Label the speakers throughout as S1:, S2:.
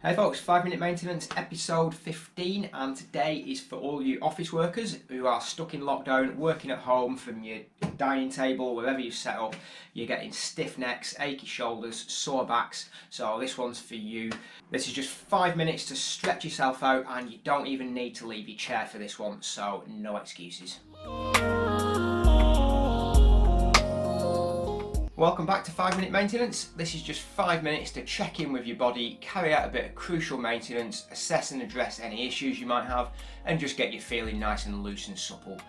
S1: Hey folks, 5 minute maintenance episode 15, and today is for all you office workers who are stuck in lockdown, working at home from your dining table, wherever you set up. You're getting stiff necks, achy shoulders, sore backs, so this one's for you. This is just 5 minutes to stretch yourself out, and you don't even need to leave your chair for this one, so no excuses. Welcome back to 5 minute maintenance. This is just 5 minutes to check in with your body, carry out a bit of crucial maintenance, assess and address any issues you might have, and just get you feeling nice and loose and supple.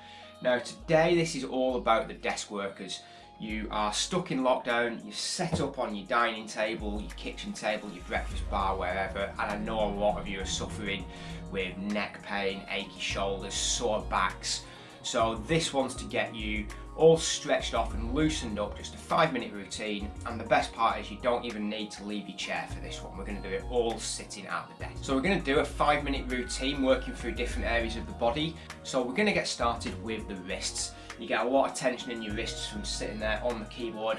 S1: Now today this is all about the desk workers. You are stuck in lockdown, you're set up on your dining table, your kitchen table, your breakfast bar, wherever, and I know a lot of you are suffering with neck pain, achy shoulders, sore backs. So this one's to get you all stretched off and loosened up, just a 5 minute routine, and the best part is you don't even need to leave your chair for this one. We're going to do it all sitting at the desk. So we're going to do a 5 minute routine working through different areas of the body. So we're going to get started with the wrists. You get a lot of tension in your wrists from sitting there on the keyboard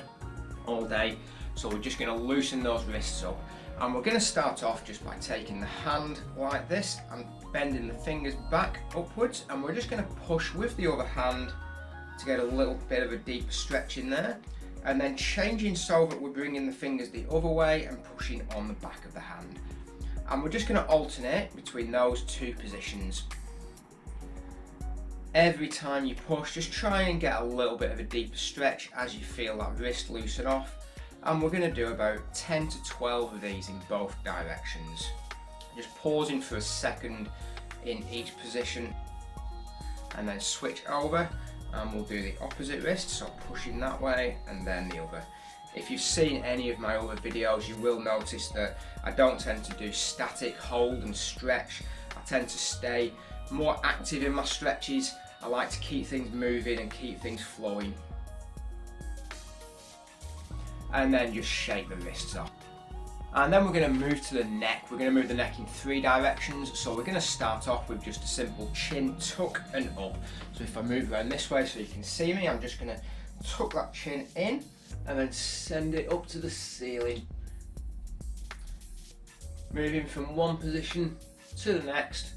S1: all day, so we're just going to loosen those wrists up. And we're going to start off just by taking the hand like this and bending the fingers back upwards, and we're just going to push with the other hand to get a little bit of a deeper stretch in there, and then changing so that we're bringing the fingers the other way and pushing on the back of the hand. And we're just going to alternate between those two positions. Every time you push, just try and get a little bit of a deeper stretch as you feel that wrist loosen off. And we're going to do about 10 to 12 of these in both directions. Just pausing for a second in each position and then switch over, and we'll do the opposite wrist, so pushing that way and then the other. If you've seen any of my other videos, you will notice that I don't tend to do static hold and stretch. I tend to stay more active in my stretches. I like to keep things moving and keep things flowing. And then just shake the wrists off. And then we're going to move to the neck. We're going to move the neck in 3 directions. So we're going to start off with just a simple chin tuck and up. So if I move around this way so you can see me, I'm just going to tuck that chin in and then send it up to the ceiling. Moving from one position to the next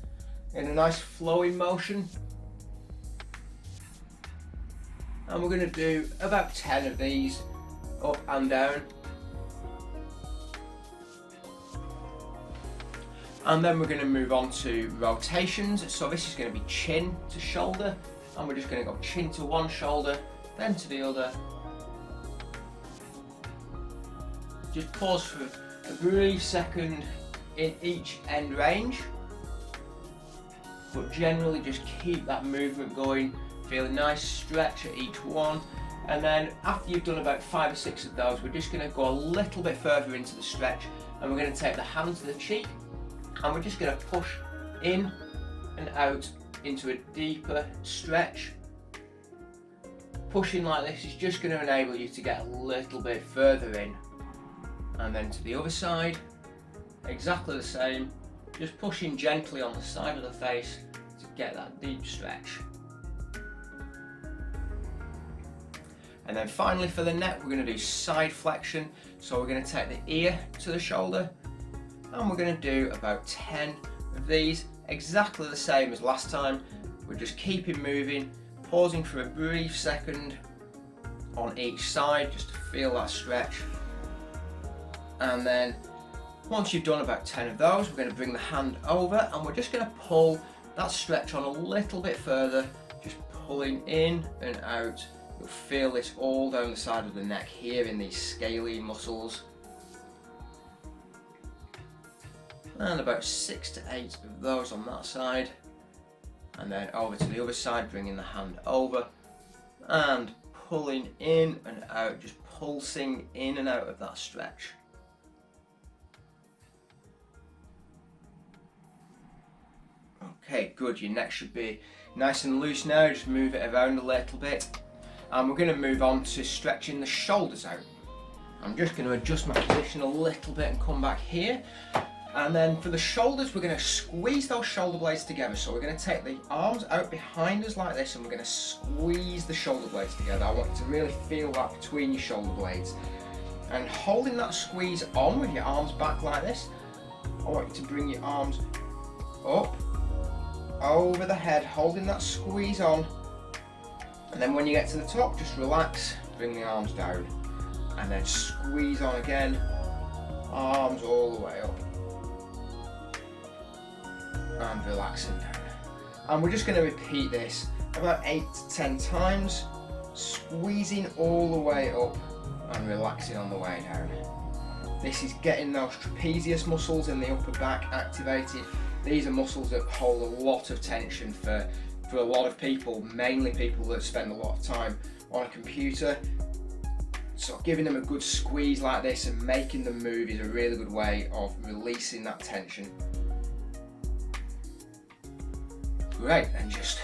S1: in a nice flowing motion. And we're going to do about 10 of these up and down. And then we're going to move on to rotations. So this is going to be chin to shoulder, and we're just going to go chin to one shoulder, then to the other. Just pause for a brief second in each end range, but generally just keep that movement going. Feel a nice stretch at each one. And then after you've done about 5 or 6 of those, we're just going to go a little bit further into the stretch, and we're going to take the hand to the cheek, and we're just going to push in and out into a deeper stretch. Pushing like this is just going to enable you to get a little bit further in. And then to the other side, exactly the same, just pushing gently on the side of the face to get that deep stretch. And then finally for the neck, we're going to do side flexion. So we're going to take the ear to the shoulder, and we're going to do about 10 of these, exactly the same as last time. We're just keeping moving, pausing for a brief second on each side just to feel that stretch. And then once you've done about 10 of those, we're going to bring the hand over, and we're just going to pull that stretch on a little bit further, just pulling in and out. You'll feel this all down the side of the neck here in these scalene muscles. And about 6 to 8 of those on that side. And then over to the other side, bringing the hand over and pulling in and out, just pulsing in and out of that stretch. Okay, good. Your neck should be nice and loose now. Just move it around a little bit. And we're going to move on to stretching the shoulders out. I'm just going to adjust my position a little bit and come back here. And then for the shoulders, we're going to squeeze those shoulder blades together. So we're going to take the arms out behind us like this, and we're going to squeeze the shoulder blades together. I want you to really feel that between your shoulder blades. And holding that squeeze on with your arms back like this, I want you to bring your arms up, over the head, holding that squeeze on. And then when you get to the top, just relax, bring the arms down. And then squeeze on again, arms all the way up. And relaxing down. And we're just going to repeat this about 8 to 10 times, squeezing all the way up and relaxing on the way down. This is getting those trapezius muscles in the upper back activated. These are muscles that hold a lot of tension for a lot of people, mainly people that spend a lot of time on a computer. So giving them a good squeeze like this and making them move is a really good way of releasing that tension. Great, and just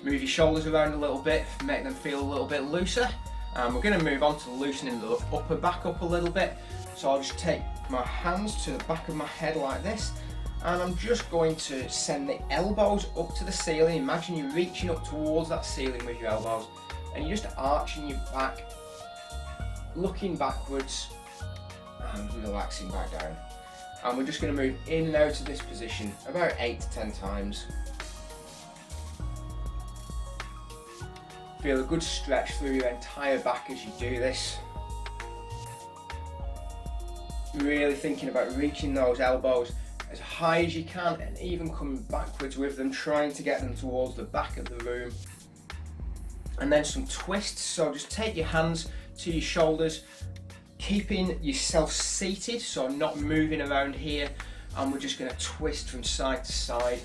S1: move your shoulders around a little bit, make them feel a little bit looser. And we're going to move on to loosening the upper back up a little bit. So I'll just take my hands to the back of my head like this, and I'm just going to send the elbows up to the ceiling. Imagine you're reaching up towards that ceiling with your elbows, and you're just arching your back, looking backwards and relaxing back down. And we're just going to move in and out of this position about 8 to 10 times. Feel a good stretch through your entire back as you do this. Really thinking about reaching those elbows as high as you can and even coming backwards with them, trying to get them towards the back of the room. And then some twists, so just take your hands to your shoulders, keeping yourself seated, so not moving around here, and we're just going to twist from side to side.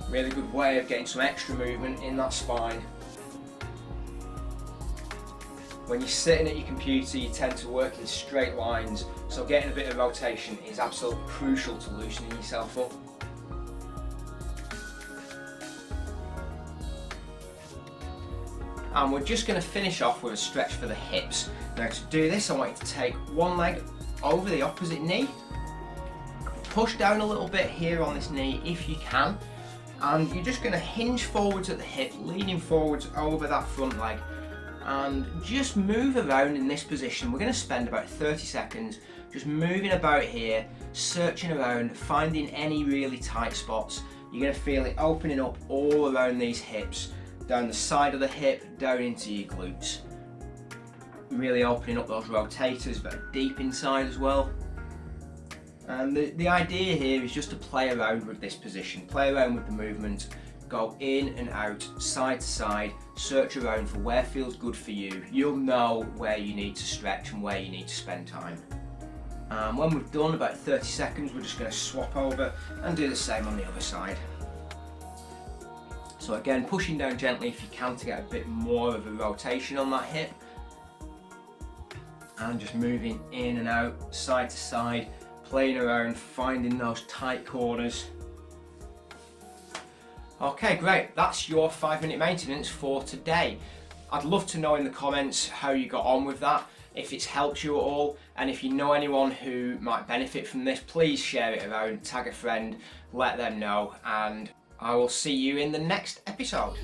S1: Really good way of getting some extra movement in that spine. When you're sitting at your computer, you tend to work in straight lines, so getting a bit of rotation is absolutely crucial to loosening yourself up. And we're just going to finish off with a stretch for the hips. Now to do this, I want you to take one leg over the opposite knee, push down a little bit here on this knee if you can, and you're just going to hinge forwards at the hip, leaning forwards over that front leg, and just move around in this position. We're going to spend about 30 seconds just moving about here, searching around, finding any really tight spots. You're going to feel it opening up all around these hips, down the side of the hip, down into your glutes. Really opening up those rotators, but deep inside as well. And the idea here is just to play around with this position, play around with the movement, go in and out, side to side, search around for where feels good for you. You'll know where you need to stretch and where you need to spend time. And when we've done about 30 seconds, we're just going to swap over and do the same on the other side. So again, pushing down gently if you can to get a bit more of a rotation on that hip. And just moving in and out, side to side, playing around, finding those tight corners. Okay, great. That's your 5-minute maintenance for today. I'd love to know in the comments how you got on with that, if it's helped you at all, and if you know anyone who might benefit from this, please share it around, tag a friend, let them know, and I will see you in the next episode.